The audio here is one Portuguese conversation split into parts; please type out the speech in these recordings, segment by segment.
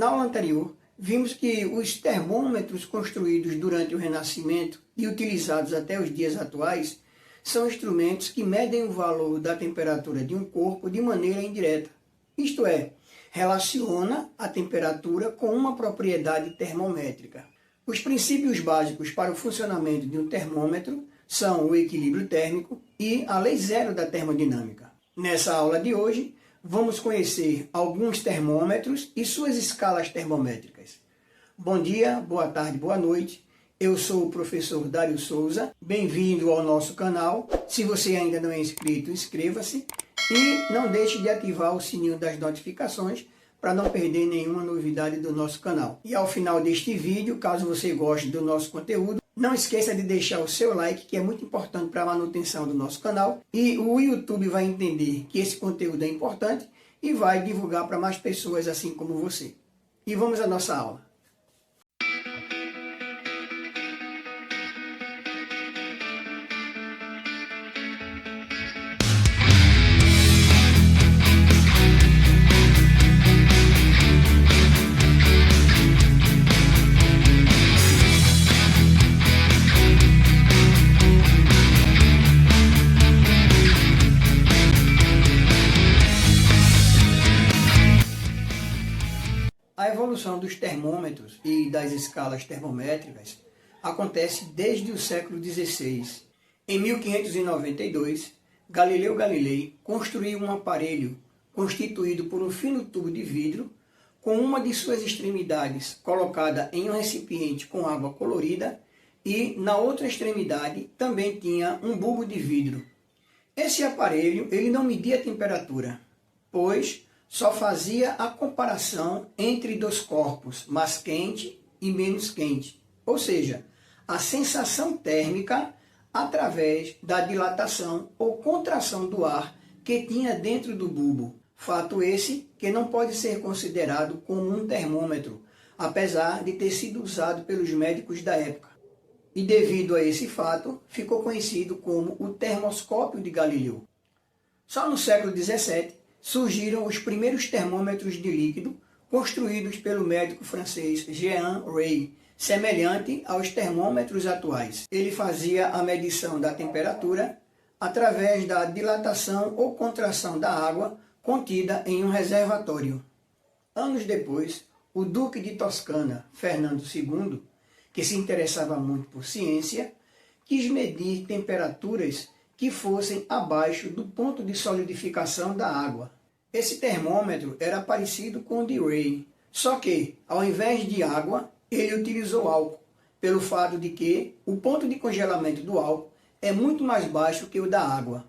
Na aula anterior, vimos que os termômetros construídos durante o Renascimento e utilizados até os dias atuais são instrumentos que medem o valor da temperatura de um corpo de maneira indireta. Isto é, relaciona a temperatura com uma propriedade termométrica. Os princípios básicos para o funcionamento de um termômetro são o equilíbrio térmico e a lei zero da termodinâmica. Nessa aula de hoje, vamos conhecer alguns termômetros e suas escalas termométricas. Bom dia, boa tarde, boa noite. Eu sou o professor Dário Souza. Bem-vindo ao nosso canal. Se você ainda não é inscrito, inscreva-se e não deixe de ativar o sininho das notificações para não perder nenhuma novidade do nosso canal. E ao final deste vídeo, caso você goste do nosso conteúdo, não esqueça de deixar o seu like, que é muito importante para a manutenção do nosso canal. E o YouTube vai entender que esse conteúdo é importante e vai divulgar para mais pessoas assim como você. E vamos à nossa aula. A evolução dos termômetros e das escalas termométricas acontece desde o século XVI. Em 1592, Galileu Galilei construiu um aparelho constituído por um fino tubo de vidro com uma de suas extremidades colocada em um recipiente com água colorida e na outra extremidade também tinha um bulbo de vidro. Esse aparelho ele não media a temperatura, pois só fazia a comparação entre dois corpos, mais quente e menos quente, ou seja, a sensação térmica através da dilatação ou contração do ar que tinha dentro do bulbo. Fato esse que não pode ser considerado como um termômetro, apesar de ter sido usado pelos médicos da época. E devido a esse fato, ficou conhecido como o termoscópio de Galileu. Só no século XVII, surgiram os primeiros termômetros de líquido construídos pelo médico francês Jean Rey, semelhante aos termômetros atuais. Ele fazia a medição da temperatura através da dilatação ou contração da água contida em um reservatório. Anos depois, o duque de Toscana, Fernando II, que se interessava muito por ciência, quis medir temperaturas que fossem abaixo do ponto de solidificação da água. Esse termômetro era parecido com o de Rey, só que, ao invés de água, ele utilizou álcool, pelo fato de que o ponto de congelamento do álcool é muito mais baixo que o da água.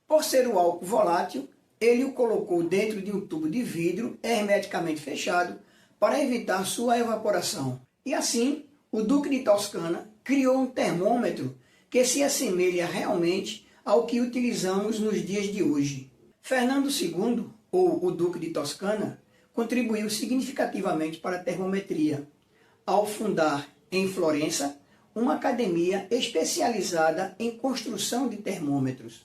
Por ser o álcool volátil, ele o colocou dentro de um tubo de vidro hermeticamente fechado para evitar sua evaporação. E assim, o Duque de Toscana criou um termômetro que se assemelha realmente ao que utilizamos nos dias de hoje. Fernando II, ou o Duque de Toscana, contribuiu significativamente para a termometria, ao fundar em Florença uma academia especializada em construção de termômetros,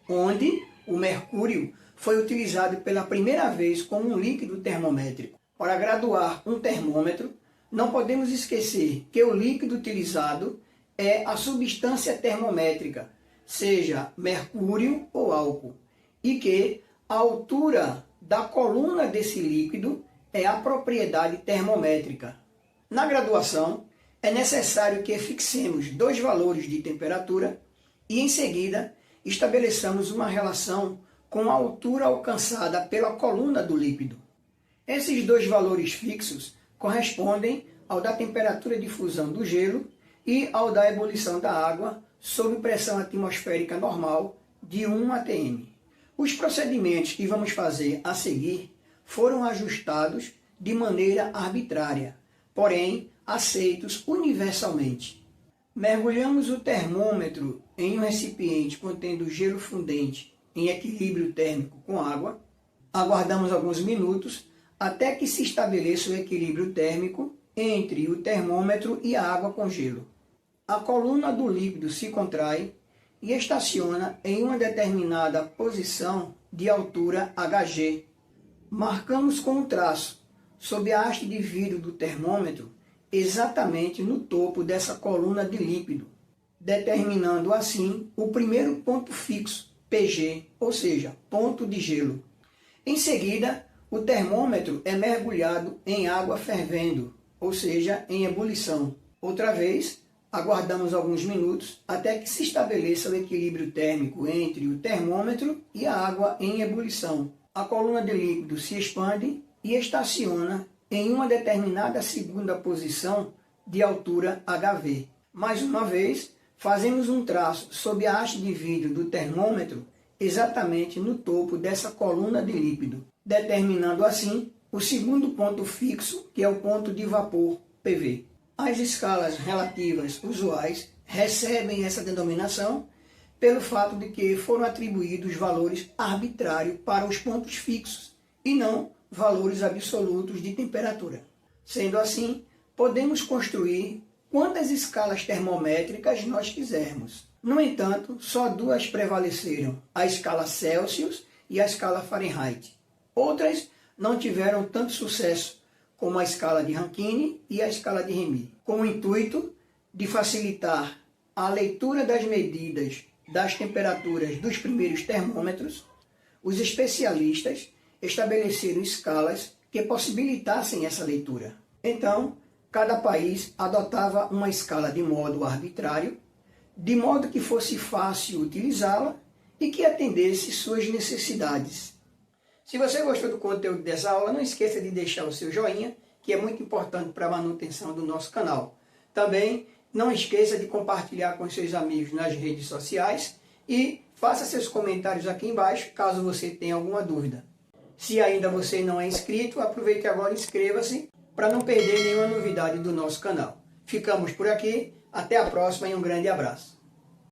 onde o mercúrio foi utilizado pela primeira vez como um líquido termométrico. Para graduar um termômetro, não podemos esquecer que o líquido utilizado é a substância termométrica, seja mercúrio ou álcool, e que a altura da coluna desse líquido é a propriedade termométrica. Na graduação, é necessário que fixemos dois valores de temperatura e, em seguida, estabeleçamos uma relação com a altura alcançada pela coluna do líquido. Esses dois valores fixos correspondem ao da temperatura de fusão do gelo e ao da ebulição da água sob pressão atmosférica normal de 1 atm. Os procedimentos que vamos fazer a seguir foram ajustados de maneira arbitrária, porém aceitos universalmente. Mergulhamos o termômetro em um recipiente contendo gelo fundente em equilíbrio térmico com água, aguardamos alguns minutos até que se estabeleça o equilíbrio térmico entre o termômetro e a água com gelo. A coluna do líquido se contrai e estaciona em uma determinada posição de altura Hg. Marcamos com um traço sob a haste de vidro do termômetro exatamente no topo dessa coluna de líquido, determinando assim o primeiro ponto fixo, PG, ou seja, ponto de gelo. Em seguida, o termômetro é mergulhado em água fervendo, ou seja, em ebulição. Outra vez, aguardamos alguns minutos até que se estabeleça o equilíbrio térmico entre o termômetro e a água em ebulição. A coluna de líquido se expande e estaciona em uma determinada segunda posição de altura HV. Mais uma vez, fazemos um traço sob a haste de vidro do termômetro exatamente no topo dessa coluna de líquido, determinando assim o segundo ponto fixo, que é o ponto de vapor, PV. As escalas relativas usuais recebem essa denominação pelo fato de que foram atribuídos valores arbitrários para os pontos fixos e não valores absolutos de temperatura. Sendo assim, podemos construir quantas escalas termométricas nós quisermos. No entanto, só duas prevaleceram, a escala Celsius e a escala Fahrenheit. Outras não tiveram tanto sucesso, como a escala de Rankine e a escala de Rémy, com o intuito de facilitar a leitura das medidas das temperaturas dos primeiros termômetros. Os especialistas estabeleceram escalas que possibilitassem essa leitura. Então, cada país adotava uma escala de modo arbitrário, de modo que fosse fácil utilizá-la e que atendesse suas necessidades. Se você gostou do conteúdo dessa aula, não esqueça de deixar o seu joinha, que é muito importante para a manutenção do nosso canal. Também não esqueça de compartilhar com seus amigos nas redes sociais e faça seus comentários aqui embaixo, caso você tenha alguma dúvida. Se ainda você não é inscrito, aproveite agora e inscreva-se para não perder nenhuma novidade do nosso canal. Ficamos por aqui, até a próxima e um grande abraço.